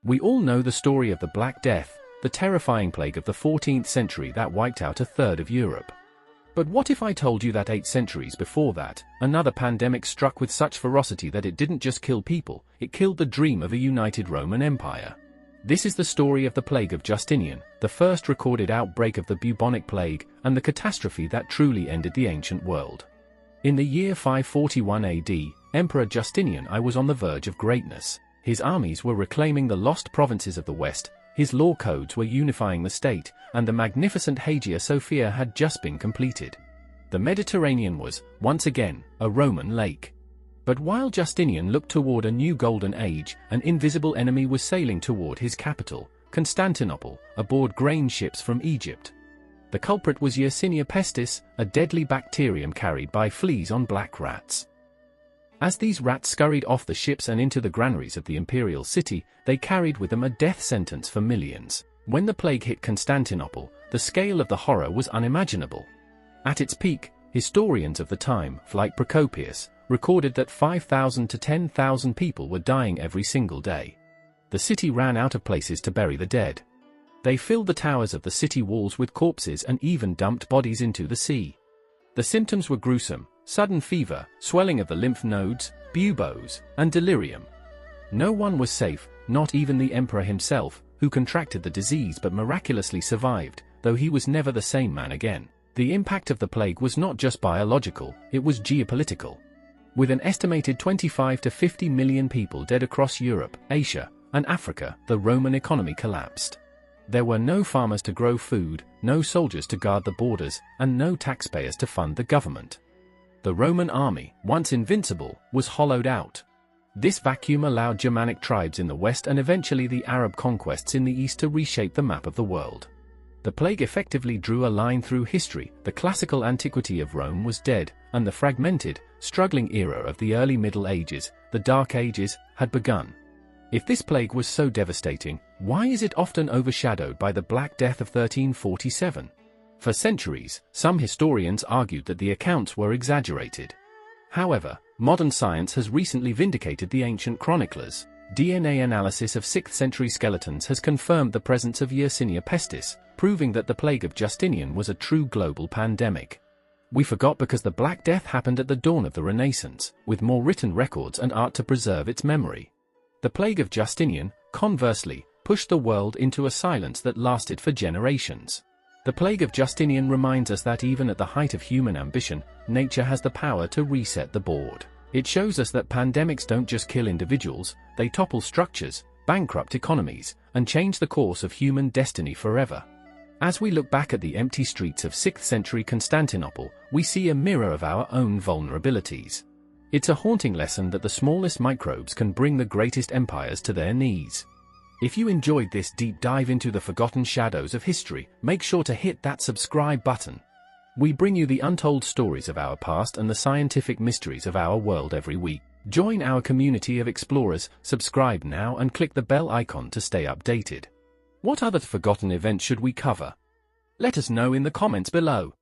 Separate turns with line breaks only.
We all know the story of the Black Death, the terrifying plague of the 14th century that wiped out a third of Europe. But what if I told you that 8 centuries before that, another pandemic struck with such ferocity that it didn't just kill people, it killed the dream of a united Roman Empire? This is the story of the Plague of Justinian, the first recorded outbreak of the bubonic plague, and the catastrophe that truly ended the ancient world. In the year 541 AD, Emperor Justinian I was on the verge of greatness. His armies were reclaiming the lost provinces of the West, his law codes were unifying the state, and the magnificent Hagia Sophia had just been completed. The Mediterranean was, once again, a Roman lake. But while Justinian looked toward a new golden age, an invisible enemy was sailing toward his capital, Constantinople, aboard grain ships from Egypt. The culprit was Yersinia pestis, a deadly bacterium carried by fleas on black rats. As these rats scurried off the ships and into the granaries of the imperial city, they carried with them a death sentence for millions. When the plague hit Constantinople, the scale of the horror was unimaginable. At its peak, historians of the time, like Procopius, recorded that 5,000 to 10,000 people were dying every single day. The city ran out of places to bury the dead. They filled the towers of the city walls with corpses and even dumped bodies into the sea. The symptoms were gruesome: sudden fever, swelling of the lymph nodes, buboes, and delirium. No one was safe, not even the emperor himself, who contracted the disease but miraculously survived, though he was never the same man again. The impact of the plague was not just biological, it was geopolitical. With an estimated 25 to 50 million people dead across Europe, Asia, and Africa, the Roman economy collapsed. There were no farmers to grow food, no soldiers to guard the borders, and no taxpayers to fund the government. The Roman army, once invincible, was hollowed out. This vacuum allowed Germanic tribes in the west and eventually the Arab conquests in the east to reshape the map of the world. The plague effectively drew a line through history. The classical antiquity of Rome was dead, and the fragmented, struggling era of the early Middle Ages, the Dark Ages, had begun. If this plague was so devastating, why is it often overshadowed by the Black Death of 1347? For centuries, some historians argued that the accounts were exaggerated. However, modern science has recently vindicated the ancient chroniclers. DNA analysis of 6th century skeletons has confirmed the presence of Yersinia pestis, proving that the Plague of Justinian was a true global pandemic. We forgot because the Black Death happened at the dawn of the Renaissance, with more written records and art to preserve its memory. The Plague of Justinian, conversely, pushed the world into a silence that lasted for generations. The Plague of Justinian reminds us that even at the height of human ambition, nature has the power to reset the board. It shows us that pandemics don't just kill individuals, they topple structures, bankrupt economies, and change the course of human destiny forever. As we look back at the empty streets of 6th century Constantinople, we see a mirror of our own vulnerabilities. It's a haunting lesson that the smallest microbes can bring the greatest empires to their knees. If you enjoyed this deep dive into the forgotten shadows of history, make sure to hit that subscribe button. We bring you the untold stories of our past and the scientific mysteries of our world every week. Join our community of explorers, subscribe now and click the bell icon to stay updated. What other forgotten events should we cover? Let us know in the comments below.